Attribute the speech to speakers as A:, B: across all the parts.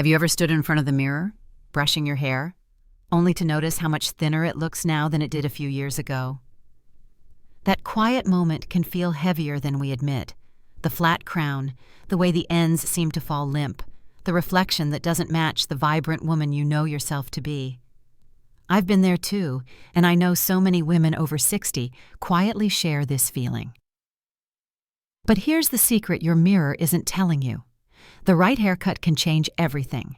A: Have you ever stood in front of the mirror, brushing your hair, only to notice how much thinner it looks now than it did a few years ago? That quiet moment can feel heavier than we admit. The flat crown, the way the ends seem to fall limp, the reflection that doesn't match the vibrant woman you know yourself to be. I've been there too, and I know so many women over 60 quietly share this feeling. But here's the secret your mirror isn't telling you. The right haircut can change everything.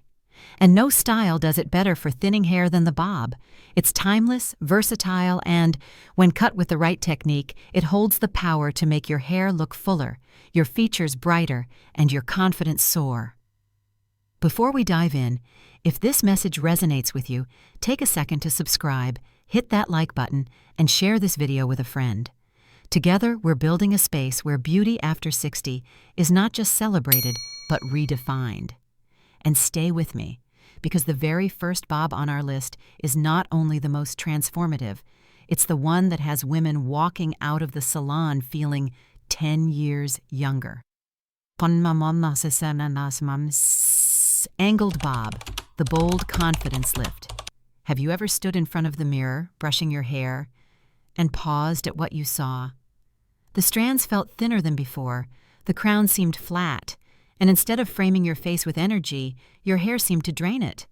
A: And no style does it better for thinning hair than the bob. It's timeless, versatile, and, when cut with the right technique, it holds the power to make your hair look fuller, your features brighter, and your confidence soar. Before we dive in, if this message resonates with you, take a second to subscribe, hit that like button, and share this video with a friend. Together, we're building a space where beauty after 60 is not just celebrated, but redefined. And stay with me, because the very first bob on our list is not only the most transformative, it's the one that has women walking out of the salon feeling 10 years younger. Angled bob, the bold confidence lift. Have you ever stood in front of the mirror, brushing your hair, and paused at what you saw? The strands felt thinner than before, the crown seemed flat, and instead of framing your face with energy, your hair seemed to drain it.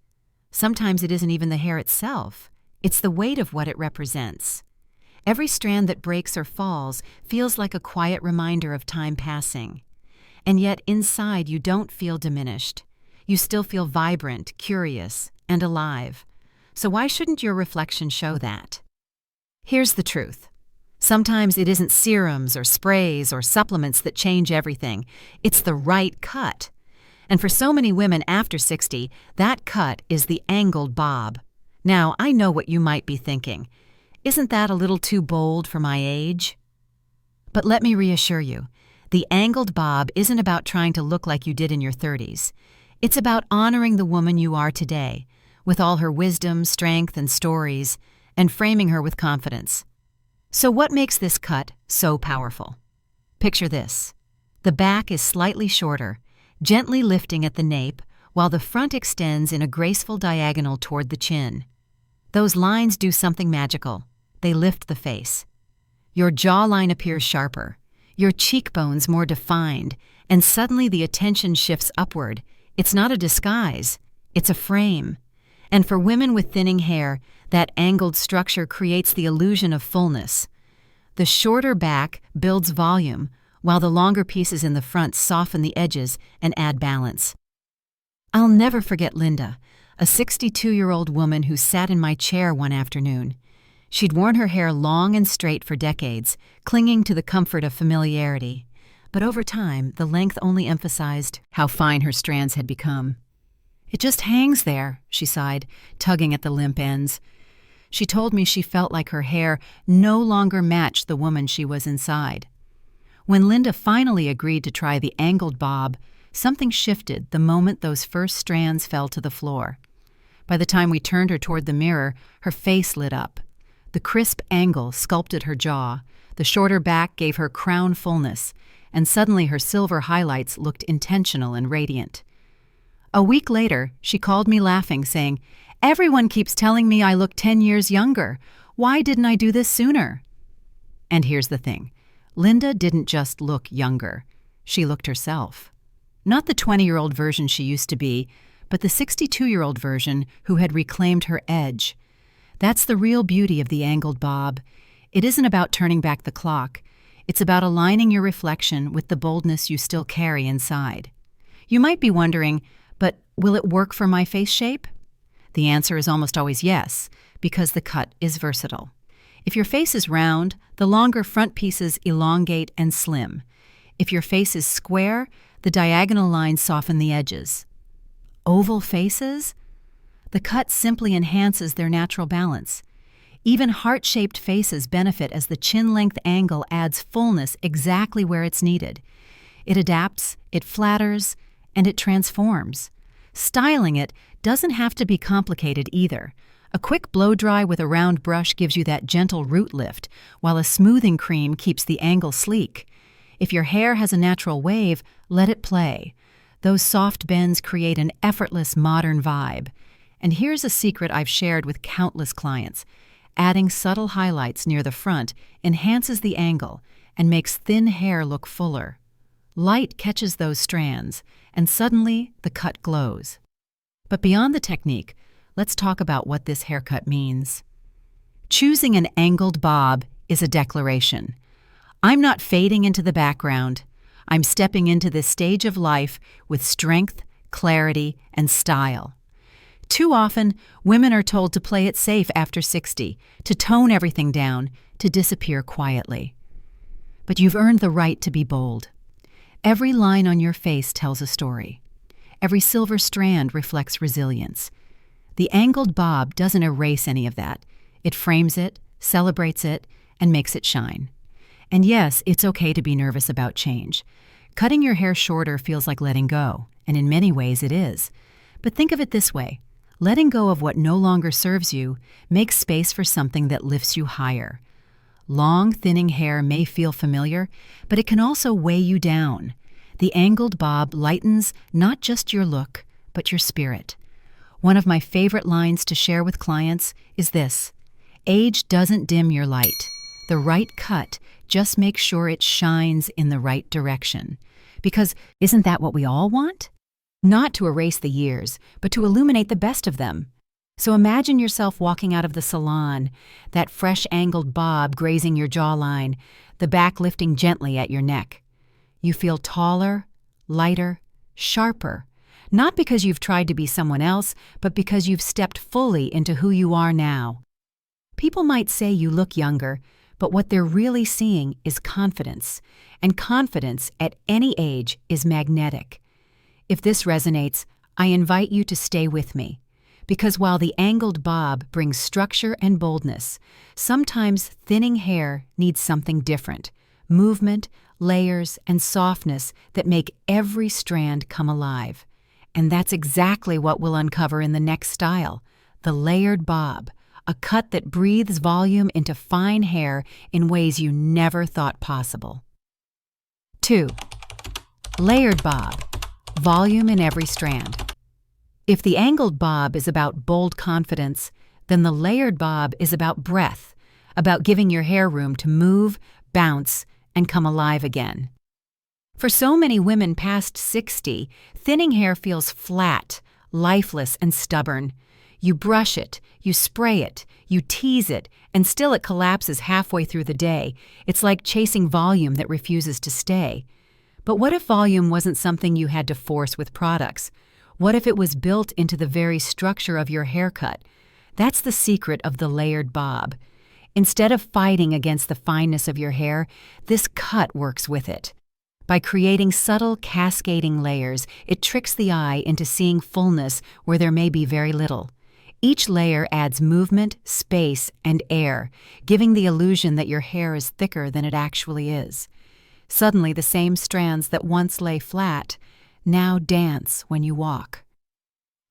A: Sometimes it isn't even the hair itself, it's the weight of what it represents. Every strand that breaks or falls feels like a quiet reminder of time passing. And yet inside you don't feel diminished. You still feel vibrant, curious, and alive. So why shouldn't your reflection show that? Here's the truth. Sometimes it isn't serums or sprays or supplements that change everything. It's the right cut. And for so many women after 60, that cut is the angled bob. Now, I know what you might be thinking. Isn't that a little too bold for my age? But let me reassure you, the angled bob isn't about trying to look like you did in your 30s. It's about honoring the woman you are today, with all her wisdom, strength, and stories, and framing her with confidence. So what makes this cut so powerful? Picture this. The back is slightly shorter, gently lifting at the nape, while the front extends in a graceful diagonal toward the chin. Those lines do something magical. They lift the face. Your jawline appears sharper, your cheekbones more defined, and suddenly the attention shifts upward. It's not a disguise, it's a frame. And for women with thinning hair, that angled structure creates the illusion of fullness. The shorter back builds volume, while the longer pieces in the front soften the edges and add balance. I'll never forget Linda, a 62-year-old woman who sat in my chair one afternoon. She'd worn her hair long and straight for decades, clinging to the comfort of familiarity. But over time, the length only emphasized how fine her strands had become. "It just hangs there," she sighed, tugging at the limp ends. She told me she felt like her hair no longer matched the woman she was inside. When Linda finally agreed to try the angled bob, something shifted the moment those first strands fell to the floor. By the time we turned her toward the mirror, her face lit up. The crisp angle sculpted her jaw, the shorter back gave her crown fullness, and suddenly her silver highlights looked intentional and radiant. A week later, she called me laughing, saying, "Everyone keeps telling me I look 10 years younger. Why didn't I do this sooner?" And here's the thing. Linda didn't just look younger. She looked herself. Not the 20-year-old version she used to be, but the 62-year-old version who had reclaimed her edge. That's the real beauty of the angled bob. It isn't about turning back the clock. It's about aligning your reflection with the boldness you still carry inside. You might be wondering, but will it work for my face shape? The answer is almost always yes, because the cut is versatile. If your face is round, the longer front pieces elongate and slim. If your face is square, the diagonal lines soften the edges. Oval faces? The cut simply enhances their natural balance. Even heart-shaped faces benefit as the chin-length angle adds fullness exactly where it's needed. It adapts, it flatters, and it transforms. Styling it doesn't have to be complicated either. A quick blow-dry with a round brush gives you that gentle root lift, while a smoothing cream keeps the angle sleek. If your hair has a natural wave, let it play. Those soft bends create an effortless modern vibe. And here's a secret I've shared with countless clients. Adding subtle highlights near the front enhances the angle and makes thin hair look fuller. Light catches those strands, and suddenly the cut glows. But beyond the technique, let's talk about what this haircut means. Choosing an angled bob is a declaration. I'm not fading into the background. I'm stepping into this stage of life with strength, clarity, and style. Too often, women are told to play it safe after 60, to tone everything down, to disappear quietly. But you've earned the right to be bold. Every line on your face tells a story. Every silver strand reflects resilience. The angled bob doesn't erase any of that. It frames it, celebrates it, and makes it shine. And yes, it's okay to be nervous about change. Cutting your hair shorter feels like letting go, and in many ways it is. But think of it this way. Letting go of what no longer serves you makes space for something that lifts you higher. Long, thinning hair may feel familiar, but it can also weigh you down. The angled bob lightens not just your look, but your spirit. One of my favorite lines to share with clients is this: age doesn't dim your light. The right cut just makes sure it shines in the right direction. Because isn't that what we all want? Not to erase the years, but to illuminate the best of them. So imagine yourself walking out of the salon, that fresh angled bob grazing your jawline, the back lifting gently at your neck. You feel taller, lighter, sharper, not because you've tried to be someone else, but because you've stepped fully into who you are now. People might say you look younger, but what they're really seeing is confidence, and confidence at any age is magnetic. If this resonates, I invite you to stay with me. Because while the angled bob brings structure and boldness, sometimes thinning hair needs something different: movement, layers, and softness that make every strand come alive. And that's exactly what we'll uncover in the next style, the layered bob, a cut that breathes volume into fine hair in ways you never thought possible. 2. Layered bob, volume in every strand. If the angled bob is about bold confidence, then the layered bob is about breath, about giving your hair room to move, bounce, and come alive again. For so many women past 60, thinning hair feels flat, lifeless, and stubborn. You brush it, you spray it, you tease it, and still it collapses halfway through the day. It's like chasing volume that refuses to stay. But what if volume wasn't something you had to force with products? What if it was built into the very structure of your haircut? That's the secret of the layered bob. Instead of fighting against the fineness of your hair, this cut works with it. By creating subtle, cascading layers, it tricks the eye into seeing fullness where there may be very little. Each layer adds movement, space, and air, giving the illusion that your hair is thicker than it actually is. Suddenly, the same strands that once lay flat now dance when you walk.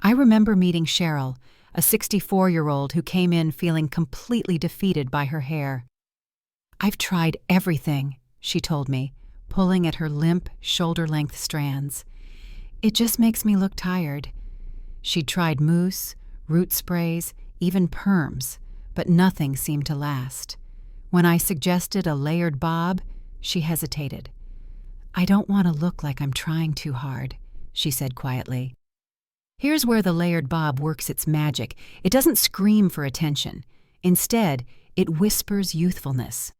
A: I remember meeting Cheryl, a 64-year-old who came in feeling completely defeated by her hair. "I've tried everything," she told me, pulling at her limp, shoulder-length strands. "It just makes me look tired." She'd tried mousse, root sprays, even perms, but nothing seemed to last. When I suggested a layered bob, she hesitated. "I don't want to look like I'm trying too hard," she said quietly. Here's where the layered bob works its magic. It doesn't scream for attention. Instead, it whispers youthfulness.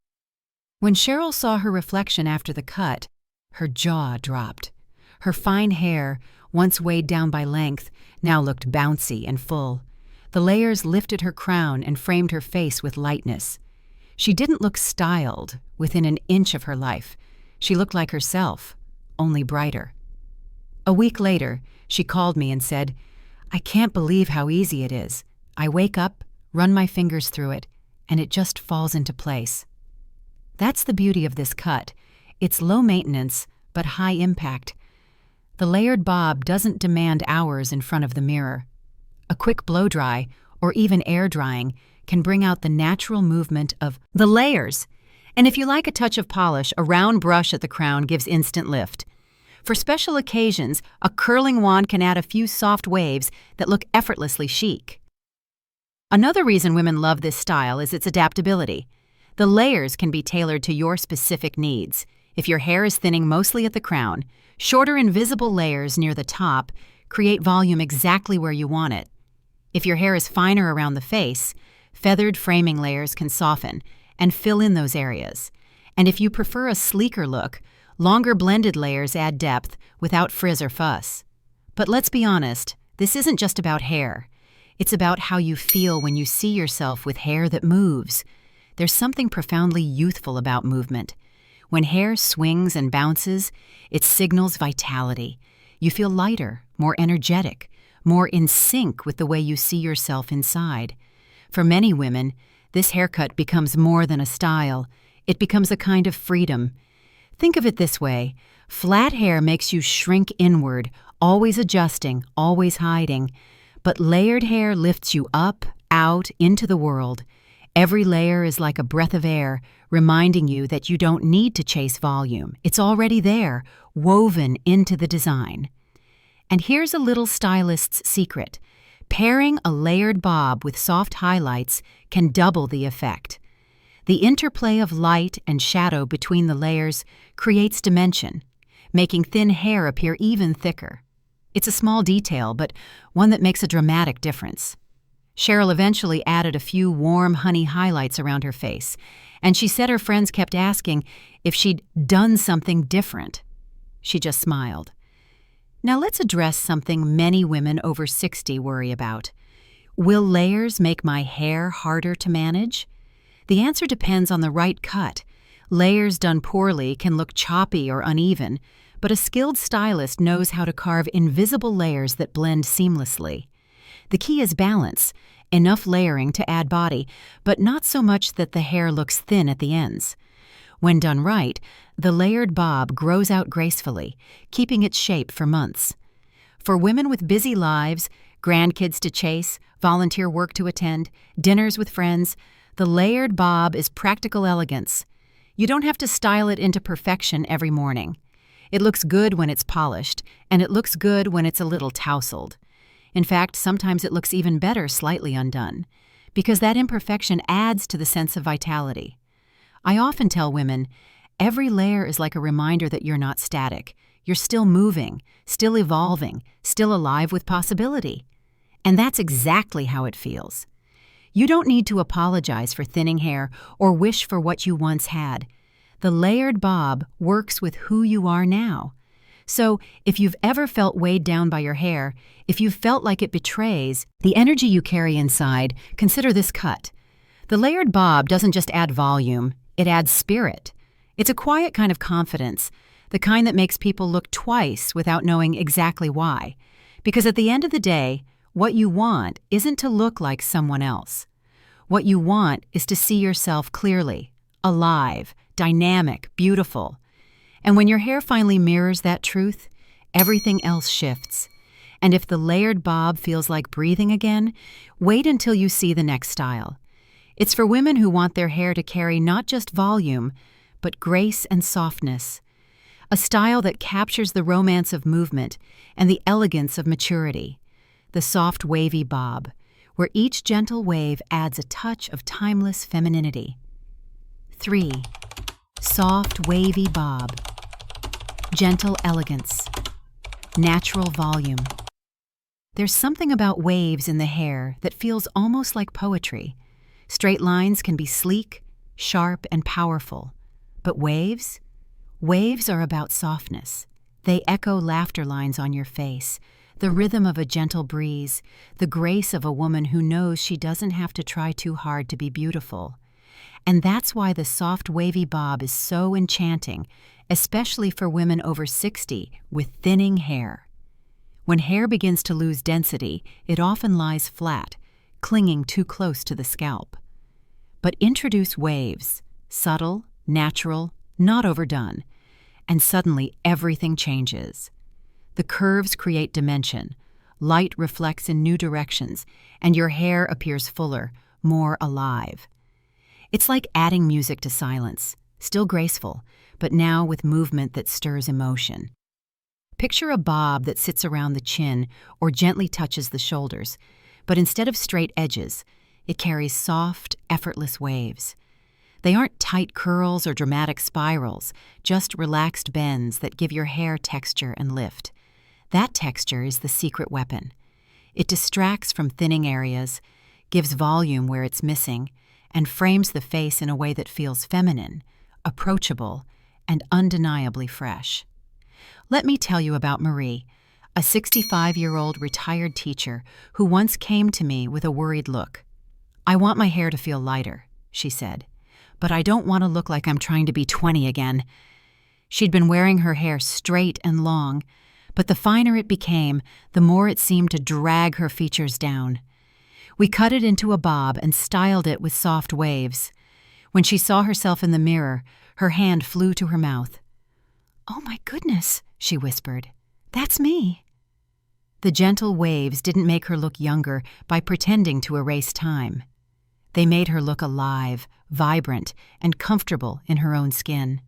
A: When Cheryl saw her reflection after the cut, her jaw dropped. Her fine hair, once weighed down by length, now looked bouncy and full. The layers lifted her crown and framed her face with lightness. She didn't look styled within an inch of her life. She looked like herself, only brighter. A week later, she called me and said, "I can't believe how easy it is. I wake up, run my fingers through it, and it just falls into place." That's the beauty of this cut. It's low maintenance, but high impact. The layered bob doesn't demand hours in front of the mirror. A quick blow dry, or even air drying, can bring out the natural movement of the layers. And if you like a touch of polish, a round brush at the crown gives instant lift. For special occasions, a curling wand can add a few soft waves that look effortlessly chic. Another reason women love this style is its adaptability. The layers can be tailored to your specific needs. If your hair is thinning mostly at the crown, shorter invisible layers near the top create volume exactly where you want it. If your hair is finer around the face, feathered framing layers can soften and fill in those areas. And if you prefer a sleeker look, longer blended layers add depth without frizz or fuss. But let's be honest, this isn't just about hair. It's about how you feel when you see yourself with hair that moves. There's something profoundly youthful about movement. When hair swings and bounces, it signals vitality. You feel lighter, more energetic, more in sync with the way you see yourself inside. For many women, this haircut becomes more than a style. It becomes a kind of freedom. Think of it this way. Flat hair makes you shrink inward, always adjusting, always hiding. But layered hair lifts you up, out, into the world. Every layer is like a breath of air, reminding you that you don't need to chase volume. It's already there, woven into the design. And here's a little stylist's secret. Pairing a layered bob with soft highlights can double the effect. The interplay of light and shadow between the layers creates dimension, making thin hair appear even thicker. It's a small detail, but one that makes a dramatic difference. Cheryl eventually added a few warm honey highlights around her face, and she said her friends kept asking if she'd done something different. She just smiled. Now let's address something many women over 60 worry about. Will layers make my hair harder to manage? The answer depends on the right cut. Layers done poorly can look choppy or uneven, but a skilled stylist knows how to carve invisible layers that blend seamlessly. The key is balance, enough layering to add body, but not so much that the hair looks thin at the ends. When done right, the layered bob grows out gracefully, keeping its shape for months. For women with busy lives, grandkids to chase, volunteer work to attend, dinners with friends, the layered bob is practical elegance. You don't have to style it into perfection every morning. It looks good when it's polished, and it looks good when it's a little tousled. In fact, sometimes it looks even better slightly undone, because that imperfection adds to the sense of vitality. I often tell women, every layer is like a reminder that you're not static. You're still moving, still evolving, still alive with possibility. And that's exactly how it feels. You don't need to apologize for thinning hair or wish for what you once had. The layered bob works with who you are now. So, if you've ever felt weighed down by your hair, if you've felt like it betrays the energy you carry inside, consider this cut. The layered bob doesn't just add volume, it adds spirit. It's a quiet kind of confidence, the kind that makes people look twice without knowing exactly why. Because at the end of the day, what you want isn't to look like someone else. What you want is to see yourself clearly, alive, dynamic, beautiful. And when your hair finally mirrors that truth, everything else shifts. And if the layered bob feels like breathing again, wait until you see the next style. It's for women who want their hair to carry not just volume, but grace and softness. A style that captures the romance of movement and the elegance of maturity. The soft wavy bob, where each gentle wave adds a touch of timeless femininity. 3. Soft wavy bob. Gentle elegance. Natural volume. There's something about waves in the hair that feels almost like poetry. Straight lines can be sleek, sharp, and powerful. But waves? Waves are about softness. They echo laughter lines on your face, the rhythm of a gentle breeze, the grace of a woman who knows she doesn't have to try too hard to be beautiful. And that's why the soft wavy bob is so enchanting, especially for women over 60 with thinning hair. When hair begins to lose density, it often lies flat, clinging too close to the scalp. But introduce waves, subtle, natural, not overdone, and suddenly everything changes. The curves create dimension, light reflects in new directions, and your hair appears fuller, more alive. It's like adding music to silence, still graceful, but now with movement that stirs emotion. Picture a bob that sits around the chin or gently touches the shoulders, but instead of straight edges, it carries soft, effortless waves. They aren't tight curls or dramatic spirals, just relaxed bends that give your hair texture and lift. That texture is the secret weapon. It distracts from thinning areas, gives volume where it's missing, and frames the face in a way that feels feminine, approachable, and undeniably fresh. Let me tell you about Marie, a 65-year-old retired teacher who once came to me with a worried look. "I want my hair to feel lighter," she said, "but I don't want to look like I'm trying to be 20 again." She'd been wearing her hair straight and long, but the finer it became, the more it seemed to drag her features down. We cut it into a bob and styled it with soft waves. When she saw herself in the mirror, her hand flew to her mouth. "Oh my goodness," she whispered. "That's me." The gentle waves didn't make her look younger by pretending to erase time. They made her look alive, vibrant, and comfortable in her own skin.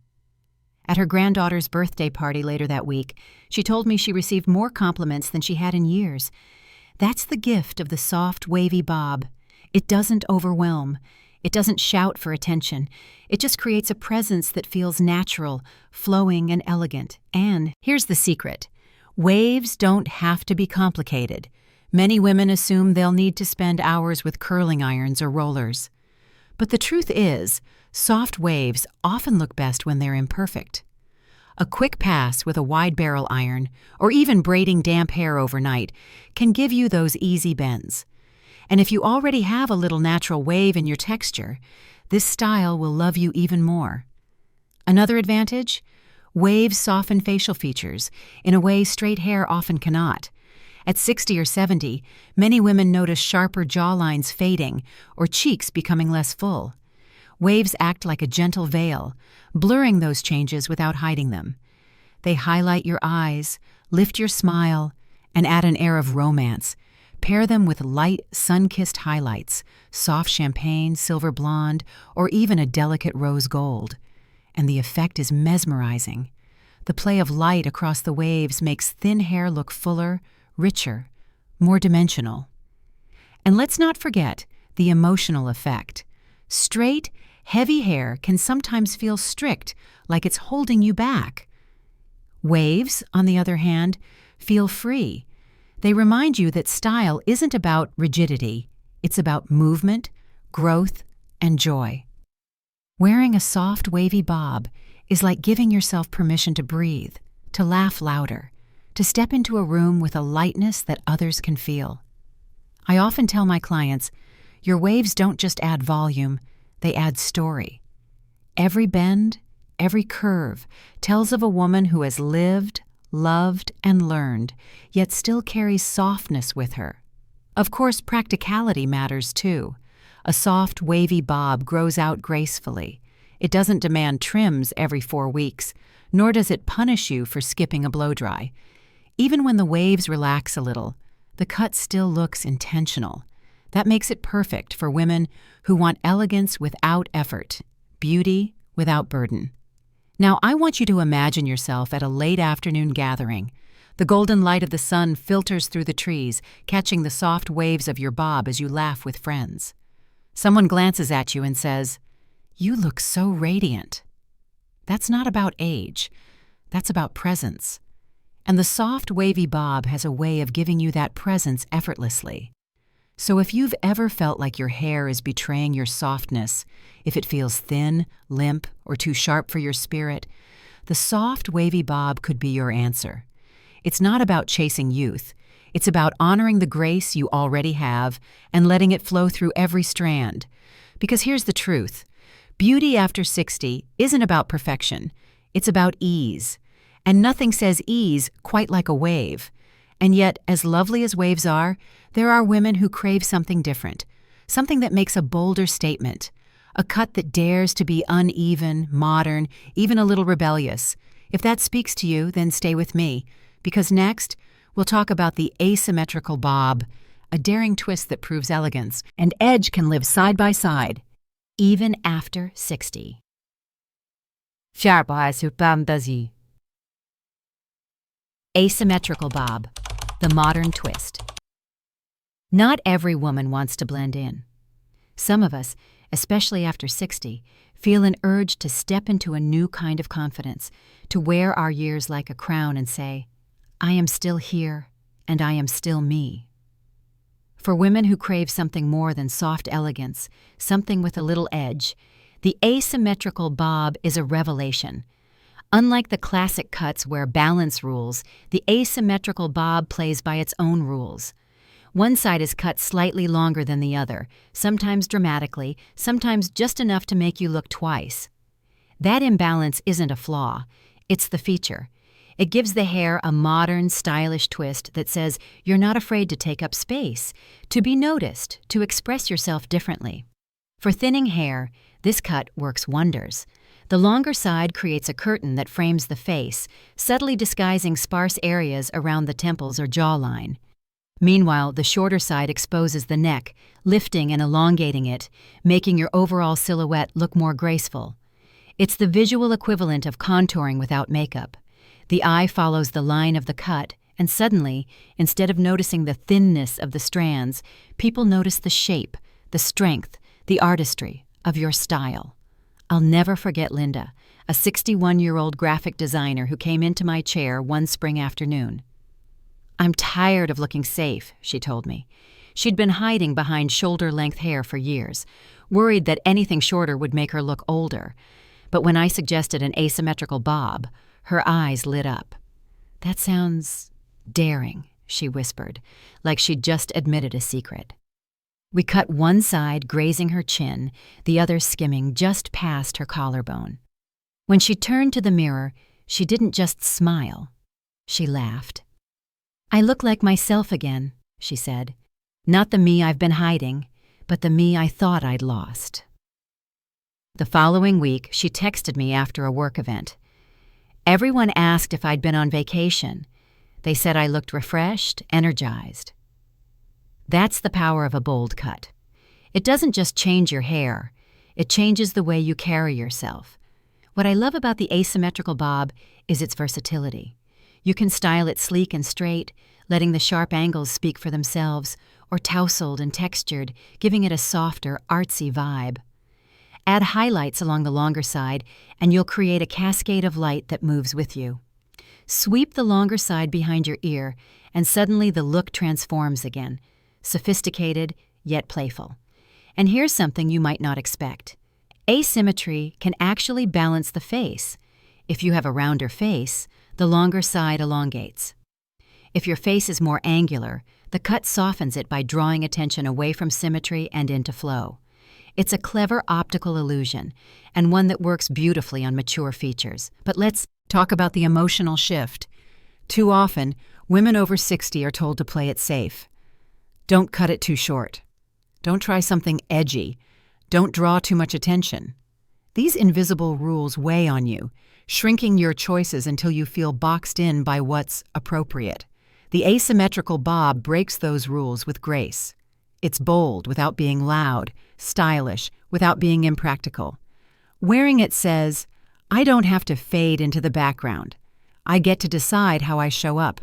A: At her granddaughter's birthday party later that week, she told me she received more compliments than she had in years. That's the gift of the soft, wavy bob. It doesn't overwhelm. It doesn't shout for attention. It just creates a presence that feels natural, flowing, and elegant. And here's the secret. Waves don't have to be complicated. Many women assume they'll need to spend hours with curling irons or rollers. But the truth is, soft waves often look best when they're imperfect. A quick pass with a wide barrel iron, or even braiding damp hair overnight, can give you those easy bends. And if you already have a little natural wave in your texture, this style will love you even more. Another advantage? Waves soften facial features in a way straight hair often cannot. At 60 or 70, many women notice sharper jawlines fading or cheeks becoming less full. Waves act like a gentle veil, blurring those changes without hiding them. They highlight your eyes, lift your smile, and add an air of romance. Pair them with light, sun-kissed highlights, soft champagne, silver blonde, or even a delicate rose gold. And the effect is mesmerizing. The play of light across the waves makes thin hair look fuller, richer, more dimensional. And let's not forget the emotional effect. Straight, heavy hair can sometimes feel strict, like it's holding you back. Waves, on the other hand, feel free. They remind you that style isn't about rigidity, it's about movement, growth, and joy. Wearing a soft, wavy bob is like giving yourself permission to breathe, to laugh louder, to step into a room with a lightness that others can feel. I often tell my clients, your waves don't just add volume, they add story. Every bend, every curve tells of a woman who has lived, loved, and learned, yet still carries softness with her. Of course, practicality matters too. A soft, wavy bob grows out gracefully. It doesn't demand trims every 4 weeks, nor does it punish you for skipping a blow-dry. Even when the waves relax a little, the cut still looks intentional. That makes it perfect for women who want elegance without effort, beauty without burden. Now, I want you to imagine yourself at a late afternoon gathering. The golden light of the sun filters through the trees, catching the soft waves of your bob as you laugh with friends. Someone glances at you and says, "You look so radiant." That's not about age. That's about presence. And the soft, wavy bob has a way of giving you that presence effortlessly. So if you've ever felt like your hair is betraying your softness, if it feels thin, limp, or too sharp for your spirit, the soft, wavy bob could be your answer. It's not about chasing youth. It's about honoring the grace you already have and letting it flow through every strand. Because here's the truth. Beauty after 60 isn't about perfection. It's about ease. And nothing says ease quite like a wave. And yet, as lovely as waves are, there are women who crave something different, something that makes a bolder statement, a cut that dares to be uneven, modern, even a little rebellious. If that speaks to you, then stay with me, because next, we'll talk about the asymmetrical bob, a daring twist that proves elegance, and edge can live side by side, even after 60.
B: 下一步係小 Fantasy
A: Asymmetrical bob, the modern twist. Not every woman wants to blend in. Some of us, especially after 60, feel an urge to step into a new kind of confidence, to wear our years like a crown and say, I am still here, and I am still me. For women who crave something more than soft elegance, something with a little edge, the asymmetrical bob is a revelation. Unlike the classic cuts where balance rules, the asymmetrical bob plays by its own rules. One side is cut slightly longer than the other, sometimes dramatically, sometimes just enough to make you look twice. That imbalance isn't a flaw, it's the feature. It gives the hair a modern, stylish twist that says you're not afraid to take up space, to be noticed, to express yourself differently. For thinning hair, this cut works wonders. The longer side creates a curtain that frames the face, subtly disguising sparse areas around the temples or jawline. Meanwhile, the shorter side exposes the neck, lifting and elongating it, making your overall silhouette look more graceful. It's the visual equivalent of contouring without makeup. The eye follows the line of the cut, and suddenly, instead of noticing the thinness of the strands, people notice the shape, the strength, the artistry of your style. I'll never forget Linda, a 61-year-old graphic designer who came into my chair one spring afternoon. I'm tired of looking safe, she told me. She'd been hiding behind shoulder-length hair for years, worried that anything shorter would make her look older. But when I suggested an asymmetrical bob, her eyes lit up. That sounds daring, she whispered, like she'd just admitted a secret. We cut one side grazing her chin, the other skimming just past her collarbone. When she turned to the mirror, she didn't just smile. She laughed. I look like myself again, she said. Not the me I've been hiding, but the me I thought I'd lost. The following week, she texted me after a work event. Everyone asked if I'd been on vacation. They said I looked refreshed, energized. That's the power of a bold cut. It doesn't just change your hair, it changes the way you carry yourself. What I love about the asymmetrical bob is its versatility. You can style it sleek and straight, letting the sharp angles speak for themselves, or tousled and textured, giving it a softer, artsy vibe. Add highlights along the longer side, and you'll create a cascade of light that moves with you. Sweep the longer side behind your ear, and suddenly the look transforms again, sophisticated yet playful. And here's something you might not expect. Asymmetry can actually balance the face. If you have a rounder face, the longer side elongates. If your face is more angular, the cut softens it by drawing attention away from symmetry and into flow. It's a clever optical illusion, and one that works beautifully on mature features. But let's talk about the emotional shift. Too often, women over 60 are told to play it safe. Don't cut it too short. Don't try something edgy. Don't draw too much attention. These invisible rules weigh on you, shrinking your choices until you feel boxed in by what's appropriate. The asymmetrical bob breaks those rules with grace. It's bold without being loud, stylish without being impractical. Wearing it says, I don't have to fade into the background. I get to decide how I show up.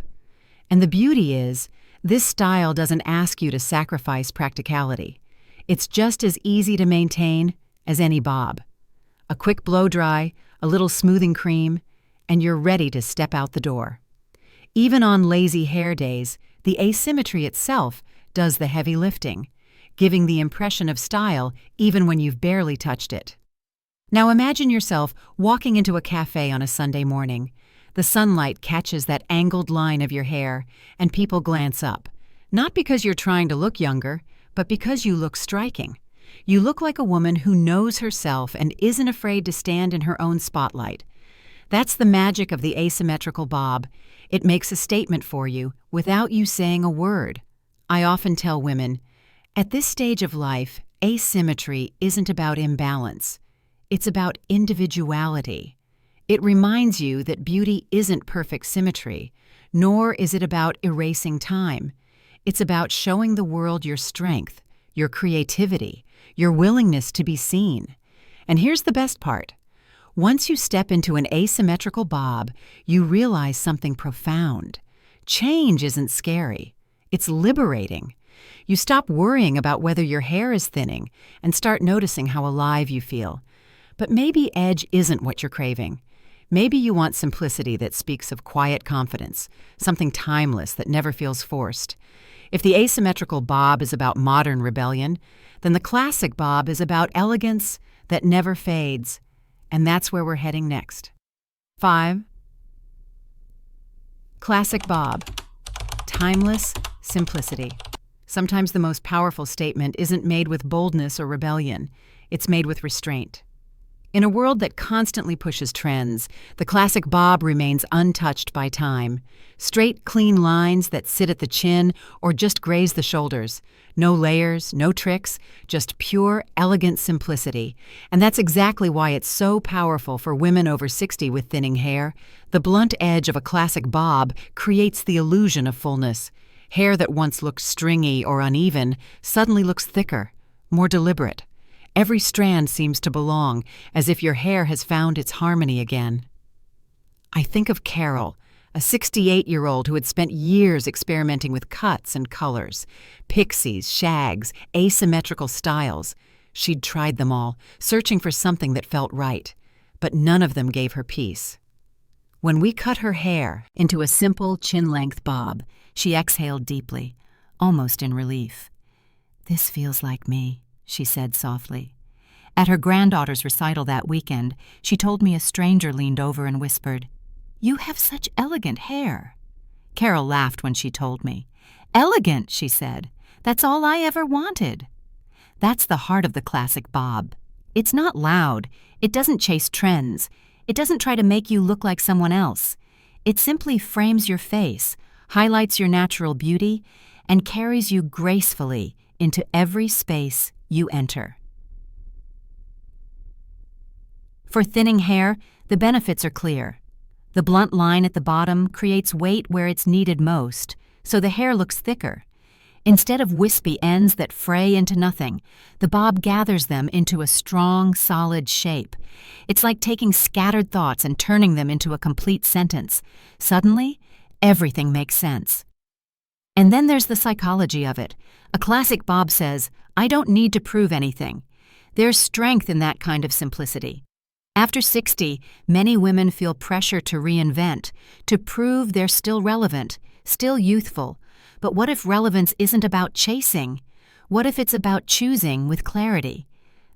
A: And the beauty is, this style doesn't ask you to sacrifice practicality. It's just as easy to maintain as any bob. A quick blow-dry, a little smoothing cream, and you're ready to step out the door. Even on lazy hair days, the asymmetry itself does the heavy lifting, giving the impression of style even when you've barely touched it. Now imagine yourself walking into a cafe on a Sunday morning. The sunlight catches that angled line of your hair, and people glance up. Not because you're trying to look younger, but because you look striking. You look like a woman who knows herself and isn't afraid to stand in her own spotlight. That's the magic of the asymmetrical bob. It makes a statement for you without you saying a word. I often tell women, at this stage of life, asymmetry isn't about imbalance. It's about individuality. It reminds you that beauty isn't perfect symmetry, nor is it about erasing time. It's about showing the world your strength, your creativity, your willingness to be seen. And here's the best part. Once you step into an asymmetrical bob, you realize something profound. Change isn't scary. It's liberating. You stop worrying about whether your hair is thinning and start noticing how alive you feel. But maybe edge isn't what you're craving. Maybe you want simplicity that speaks of quiet confidence, something timeless that never feels forced. If the asymmetrical bob is about modern rebellion, then the classic bob is about elegance that never fades. And that's where we're heading next. 5. Classic bob. Timeless simplicity. Sometimes the most powerful statement isn't made with boldness or rebellion. It's made with restraint. In a world that constantly pushes trends, the classic bob remains untouched by time. Straight, clean lines that sit at the chin or just graze the shoulders. No layers, no tricks, just pure, elegant simplicity. And that's exactly why it's so powerful for women over 60 with thinning hair. The blunt edge of a classic bob creates the illusion of fullness. Hair that once looked stringy or uneven suddenly looks thicker, more deliberate. Every strand seems to belong, as if your hair has found its harmony again. I think of Carol, a 68-year-old who had spent years experimenting with cuts and colors, pixies, shags, asymmetrical styles. She'd tried them all, searching for something that felt right, but none of them gave her peace. When we cut her hair into a simple chin-length bob, she exhaled deeply, almost in relief. "This feels like me," she said softly. At her granddaughter's recital that weekend, she told me a stranger leaned over and whispered, "You have such elegant hair." Carol laughed when she told me. "Elegant," she said. "That's all I ever wanted." That's the heart of the classic bob. It's not loud. It doesn't chase trends. It doesn't try to make you look like someone else. It simply frames your face, highlights your natural beauty, and carries you gracefully into every space you enter. For thinning hair, the benefits are clear. The blunt line at the bottom creates weight where it's needed most, so the hair looks thicker. Instead of wispy ends that fray into nothing, the bob gathers them into a strong, solid shape. It's like taking scattered thoughts and turning them into a complete sentence. Suddenly, everything makes sense. And then there's the psychology of it. A classic bob says, "I don't need to prove anything." There's strength in that kind of simplicity. After 60, many women feel pressure to reinvent, to prove they're still relevant, still youthful. But what if relevance isn't about chasing? What if it's about choosing with clarity?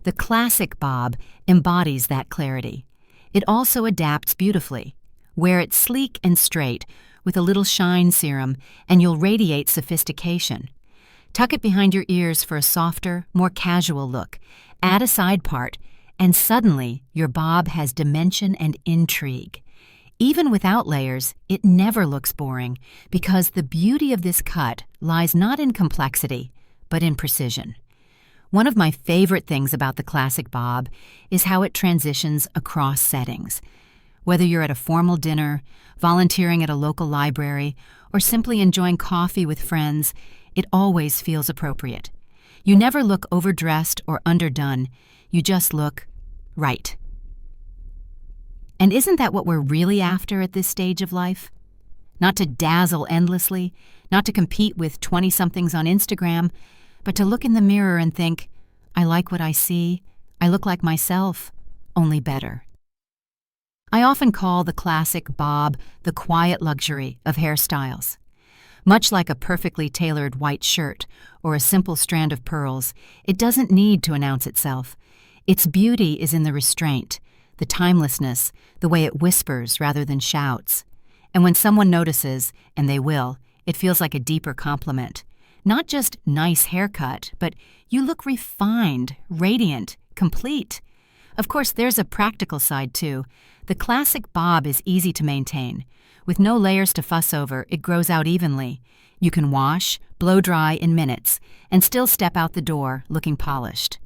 A: The classic bob embodies that clarity. It also adapts beautifully. Wear it sleek and straight, with a little shine serum, and you'll radiate sophistication. Tuck it behind your ears for a softer, more casual look. Add a side part, and suddenly your bob has dimension and intrigue. Even without layers, it never looks boring, because the beauty of this cut lies not in complexity, but in precision. One of my favorite things about the classic bob is how it transitions across settings. Whether you're at a formal dinner, volunteering at a local library, or simply enjoying coffee with friends, it always feels appropriate. You never look overdressed or underdone. You just look right. And isn't that what we're really after at this stage of life? Not to dazzle endlessly, not to compete with 20-somethings on Instagram, but to look in the mirror and think, I like what I see, I look like myself, only better. I often call the classic bob the quiet luxury of hairstyles. Much like a perfectly tailored white shirt or a simple strand of pearls, it doesn't need to announce itself. Its beauty is in the restraint, the timelessness, the way it whispers rather than shouts. And when someone notices, and they will, it feels like a deeper compliment. Not just nice haircut, but you look refined, radiant, complete. Of course, there's a practical side too. The classic bob is easy to maintain. With no layers to fuss over, it grows out evenly. You can wash, blow dry in minutes, and still step out the door looking polished.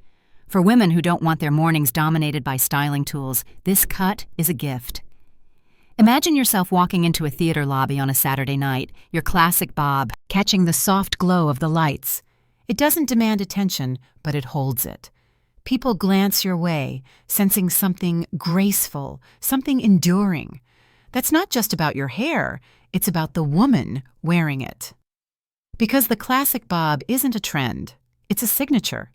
A: For women who don't want their mornings dominated by styling tools, this cut is a gift. Imagine yourself walking into a theater lobby on a Saturday night, your classic bob catching the soft glow of the lights. It doesn't demand attention, but it holds it. People glance your way, sensing something graceful, something enduring. That's not just about your hair, it's about the woman wearing it. Because the classic bob isn't a trend, it's a signature.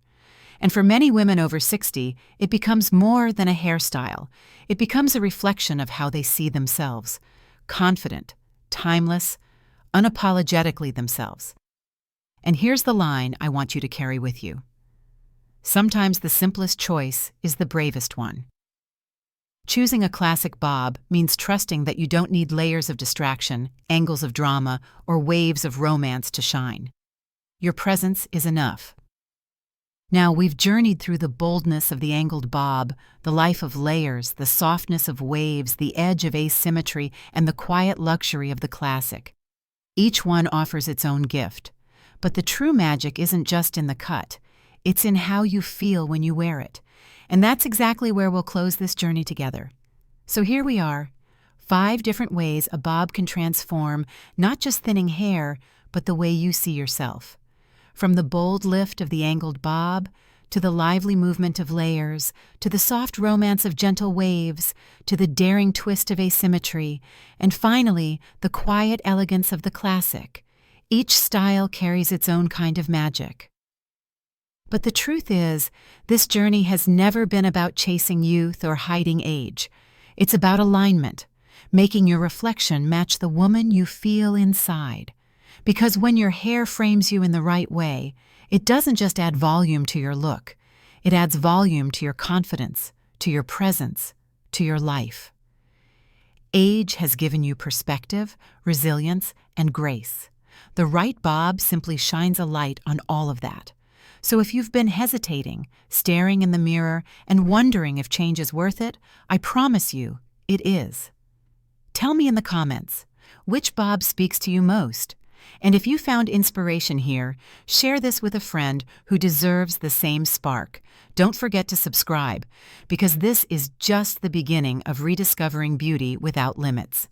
A: And for many women over 60, it becomes more than a hairstyle. It becomes a reflection of how they see themselves. Confident, timeless, unapologetically themselves. And here's the line I want you to carry with you. Sometimes the simplest choice is the bravest one. Choosing a classic bob means trusting that you don't need layers of distraction, angles of drama, or waves of romance to shine. Your presence is enough. Now, we've journeyed through the boldness of the angled bob, the life of layers, the softness of waves, the edge of asymmetry, and the quiet luxury of the classic. Each one offers its own gift. But the true magic isn't just in the cut. It's in how you feel when you wear it. And that's exactly where we'll close this journey together. So here we are, 5 different ways a bob can transform not just thinning hair, but the way you see yourself. From the bold lift of the angled bob, to the lively movement of layers, to the soft romance of gentle waves, to the daring twist of asymmetry, and finally, the quiet elegance of the classic. Each style carries its own kind of magic. But the truth is, this journey has never been about chasing youth or hiding age. It's about alignment, making your reflection match the woman you feel inside. Because when your hair frames you in the right way, it doesn't just add volume to your look. It adds volume to your confidence, to your presence, to your life. Age has given you perspective, resilience, and grace. The right bob simply shines a light on all of that. So if you've been hesitating, staring in the mirror, and wondering if change is worth it, I promise you, it is. Tell me in the comments, which bob speaks to you most? And if you found inspiration here, share this with a friend who deserves the same spark. Don't forget to subscribe, because this is just the beginning of rediscovering beauty without limits.